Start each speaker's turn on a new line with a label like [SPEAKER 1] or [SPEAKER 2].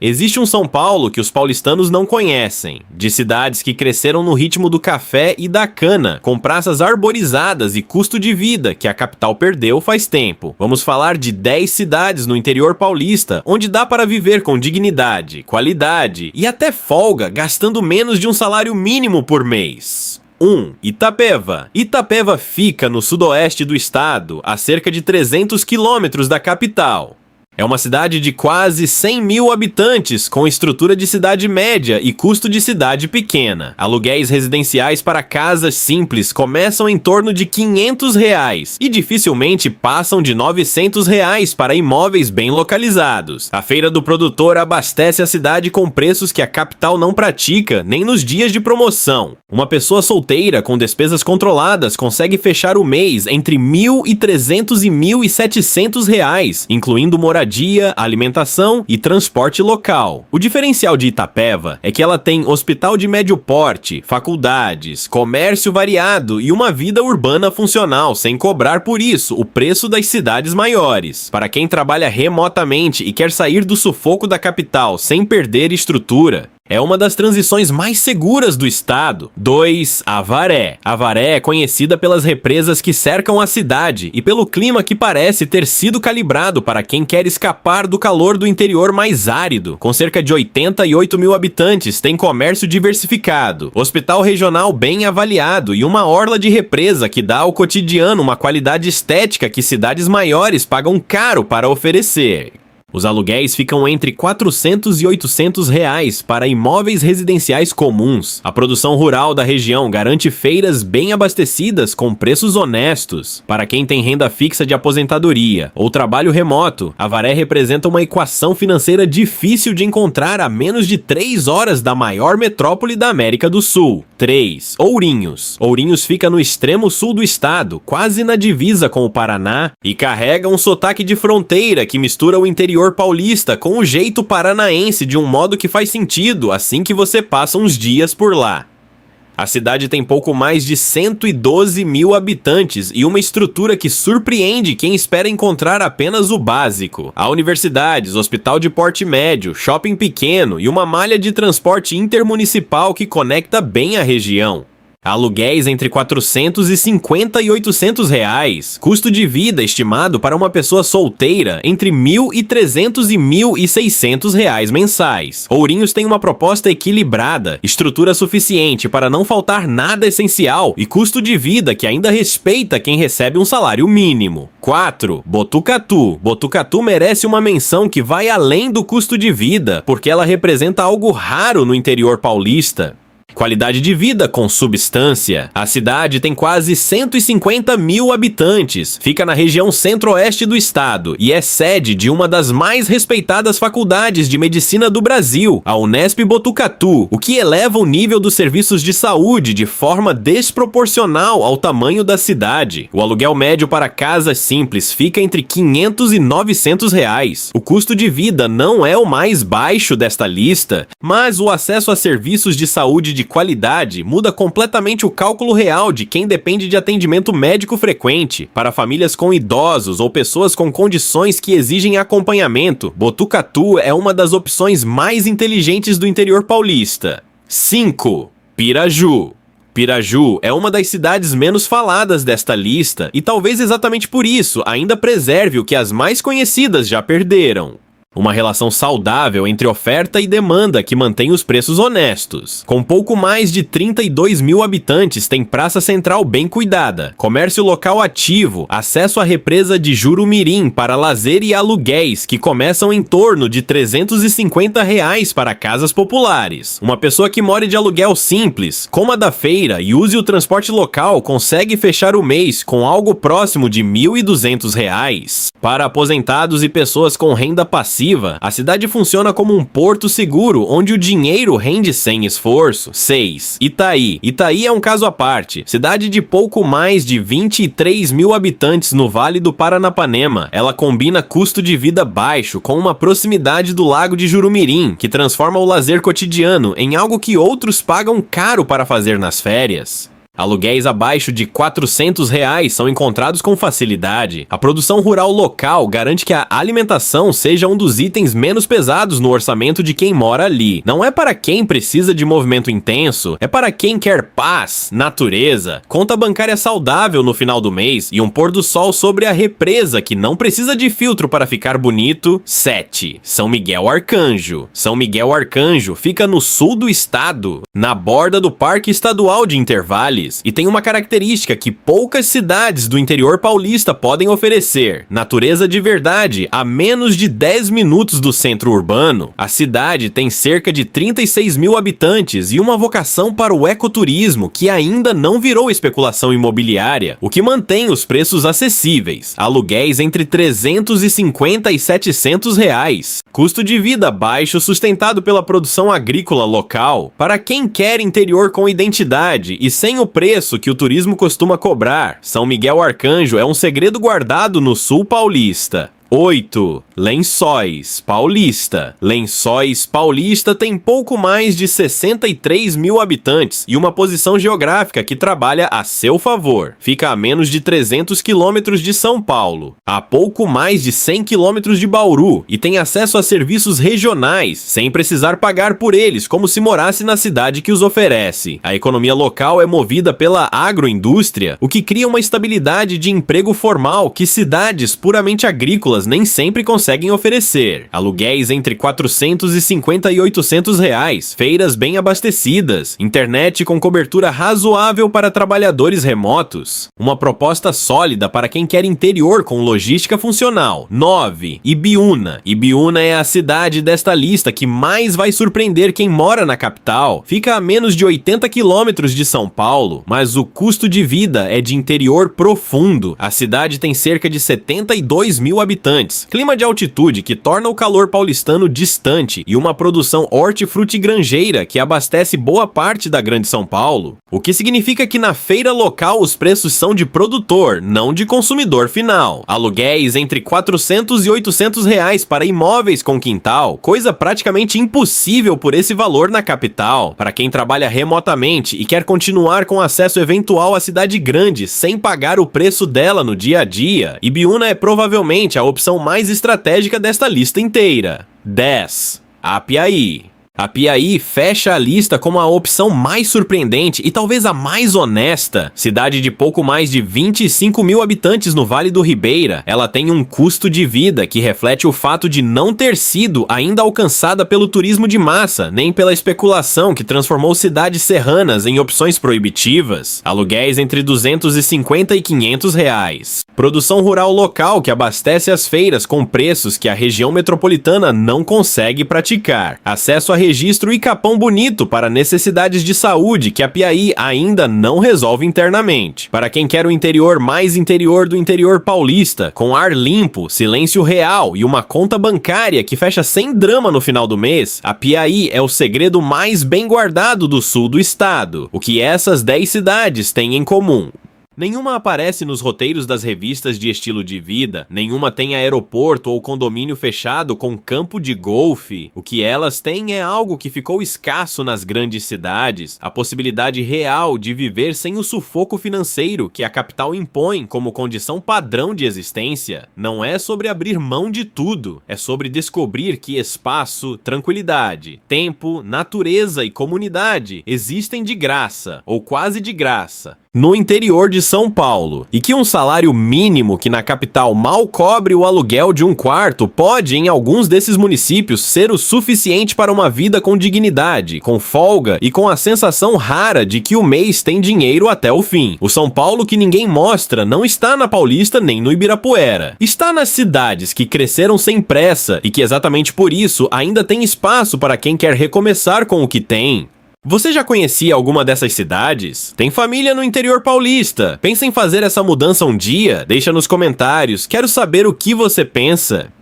[SPEAKER 1] Existe um São Paulo que os paulistanos não conhecem, de cidades que cresceram no ritmo do café e da cana, com praças arborizadas e custo de vida que a capital perdeu faz tempo. Vamos falar de 10 cidades no interior paulista, onde dá para viver com dignidade, qualidade e até folga, gastando menos de um salário mínimo por mês. 1. Itapeva. Itapeva fica no sudoeste do estado, a cerca de 300 quilômetros da capital. É uma cidade de quase 100 mil habitantes, com estrutura de cidade média e custo de cidade pequena. Aluguéis residenciais para casas simples começam em torno de R$500 e dificilmente passam de R$900 para imóveis bem localizados. A feira do produtor abastece a cidade com preços que a capital não pratica nem nos dias de promoção. Uma pessoa solteira com despesas controladas consegue fechar o mês entre R$1.300 e R$1.700, incluindo moradia, alimentação e transporte local. O diferencial de Itapeva é que ela tem hospital de médio porte, faculdades, comércio variado e uma vida urbana funcional, sem cobrar por isso o preço das cidades maiores. Para quem trabalha remotamente e quer sair do sufoco da capital sem perder estrutura, é uma das transições mais seguras do estado. 2. Avaré. Avaré é conhecida pelas represas que cercam a cidade e pelo clima que parece ter sido calibrado para quem quer escapar do calor do interior mais árido. Com cerca de 88 mil habitantes, tem comércio diversificado, hospital regional bem avaliado e uma orla de represa que dá ao cotidiano uma qualidade estética que cidades maiores pagam caro para oferecer. Os aluguéis ficam entre R$400 e R$800 para imóveis residenciais comuns. A produção rural da região garante feiras bem abastecidas com preços honestos. Para quem tem renda fixa de aposentadoria ou trabalho remoto, Avaré representa uma equação financeira difícil de encontrar a menos de 3 horas da maior metrópole da América do Sul. 3. Ourinhos. Ourinhos fica no extremo sul do estado, quase na divisa com o Paraná, e carrega um sotaque de fronteira que mistura o interior paulista com o jeito paranaense de um modo que faz sentido assim que você passa uns dias por lá. A cidade tem pouco mais de 112 mil habitantes e uma estrutura que surpreende quem espera encontrar apenas o básico. Há universidades, hospital de porte médio, shopping pequeno e uma malha de transporte intermunicipal que conecta bem a região. Aluguéis entre R$450 e R$800, custo de vida estimado para uma pessoa solteira entre R$1.300 e R$1.600 mensais. Ourinhos tem uma proposta equilibrada, estrutura suficiente para não faltar nada essencial e custo de vida que ainda respeita quem recebe um salário mínimo. 4. Botucatu. Botucatu merece uma menção que vai além do custo de vida, porque ela representa algo raro no interior paulista. Qualidade de vida com substância. A cidade tem quase 150 mil habitantes, fica na região centro-oeste do estado e é sede de uma das mais respeitadas faculdades de medicina do Brasil, a Unesp Botucatu, o que eleva o nível dos serviços de saúde de forma desproporcional ao tamanho da cidade. O aluguel médio para casas simples fica entre R$500 e R$900. O custo de vida não é o mais baixo desta lista, mas o acesso a serviços de saúde de qualidade muda completamente o cálculo real de quem depende de atendimento médico frequente. Para famílias com idosos ou pessoas com condições que exigem acompanhamento, Botucatu é uma das opções mais inteligentes do interior paulista. 5. Piraju. Piraju é uma das cidades menos faladas desta lista e talvez exatamente por isso ainda preserve o que as mais conhecidas já perderam. Uma relação saudável entre oferta e demanda que mantém os preços honestos. Com pouco mais de 32 mil habitantes, tem praça central bem cuidada, comércio local ativo, acesso à represa de Jurumirim para lazer e aluguéis que começam em torno de R$350 para casas populares. Uma pessoa que mora de aluguel simples, coma da feira e use o transporte local consegue fechar o mês com algo próximo de R$1.200. Para aposentados e pessoas com renda passiva, a cidade funciona como um porto seguro, onde o dinheiro rende sem esforço. 6. Itaí. Itaí é um caso à parte. Cidade de pouco mais de 23 mil habitantes no Vale do Paranapanema. Ela combina custo de vida baixo com uma proximidade do Lago de Jurumirim, que transforma o lazer cotidiano em algo que outros pagam caro para fazer nas férias. Aluguéis abaixo de R$ 400 são encontrados com facilidade. A produção rural local garante que a alimentação seja um dos itens menos pesados no orçamento de quem mora ali. Não é para quem precisa de movimento intenso, é para quem quer paz, natureza, conta bancária saudável no final do mês e um pôr do sol sobre a represa que não precisa de filtro para ficar bonito. 7. São Miguel Arcanjo. São Miguel Arcanjo fica no sul do estado, na borda do Parque Estadual de Intervales, e tem uma característica que poucas cidades do interior paulista podem oferecer: natureza de verdade a menos de 10 minutos do centro urbano. A cidade tem cerca de 36 mil habitantes e uma vocação para o ecoturismo que ainda não virou especulação imobiliária, o que mantém os preços acessíveis. Aluguéis entre R$ 350 e R$ 700. Custo de vida baixo sustentado pela produção agrícola local. Para quem quer interior com identidade e sem o preço que o turismo costuma cobrar, São Miguel Arcanjo é um segredo guardado no sul paulista. 8. Lençóis Paulista. Lençóis Paulista tem pouco mais de 63 mil habitantes e uma posição geográfica que trabalha a seu favor. Fica a menos de 300 quilômetros de São Paulo, a pouco mais de 100 quilômetros de Bauru e tem acesso a serviços regionais, sem precisar pagar por eles, como se morasse na cidade que os oferece. A economia local é movida pela agroindústria, o que cria uma estabilidade de emprego formal que cidades puramente agrícolas nem sempre conseguem oferecer. Aluguéis entre R$ 450 e R$ 800, feiras bem abastecidas, internet com cobertura razoável para trabalhadores remotos, uma proposta sólida para quem quer interior com logística funcional. 9. Ibiúna. Ibiúna é a cidade desta lista que mais vai surpreender quem mora na capital. Fica a menos de 80 quilômetros de São Paulo, mas o custo de vida é de interior profundo. A cidade tem cerca de 72 mil habitantes, clima de altitude que torna o calor paulistano distante e uma produção hortifrutigranjeira que abastece boa parte da Grande São Paulo, o que significa que na feira local os preços são de produtor, não de consumidor final. Aluguéis entre R$ 400 e R$ 800 para imóveis com quintal, coisa praticamente impossível por esse valor na capital. Para quem trabalha remotamente e quer continuar com acesso eventual à cidade grande sem pagar o preço dela no dia a dia, Ibiúna é provavelmente a opção mais estratégica desta lista inteira. 10. Apiaí. Apiaí fecha a lista como a opção mais surpreendente e talvez a mais honesta. Cidade de pouco mais de 25 mil habitantes no Vale do Ribeira, ela tem um custo de vida que reflete o fato de não ter sido ainda alcançada pelo turismo de massa, nem pela especulação que transformou cidades serranas em opções proibitivas. Aluguéis entre R$ 250 e R$ 500. Produção rural local que abastece as feiras com preços que a região metropolitana não consegue praticar. Acesso a registro e Capão Bonito para necessidades de saúde que a Apiaí ainda não resolve internamente. Para quem quer o interior mais interior do interior paulista, com ar limpo, silêncio real e uma conta bancária que fecha sem drama no final do mês, a Apiaí é o segredo mais bem guardado do sul do estado. O que essas 10 cidades têm em comum? Nenhuma aparece nos roteiros das revistas de estilo de vida, nenhuma tem aeroporto ou condomínio fechado com campo de golfe. O que elas têm é algo que ficou escasso nas grandes cidades, a possibilidade real de viver sem o sufoco financeiro que a capital impõe como condição padrão de existência. Não é sobre abrir mão de tudo, é sobre descobrir que espaço, tranquilidade, tempo, natureza e comunidade existem de graça, ou quase de graça, no interior de São Paulo, e que um salário mínimo que na capital mal cobre o aluguel de um quarto pode, em alguns desses municípios, ser o suficiente para uma vida com dignidade, com folga e com a sensação rara de que o mês tem dinheiro até o fim. O São Paulo que ninguém mostra não está na Paulista nem no Ibirapuera. Está nas cidades que cresceram sem pressa e que exatamente por isso ainda tem espaço para quem quer recomeçar com o que tem. Você já conhecia alguma dessas cidades? Tem família no interior paulista? Pensa em fazer essa mudança um dia? Deixa nos comentários, quero saber o que você pensa.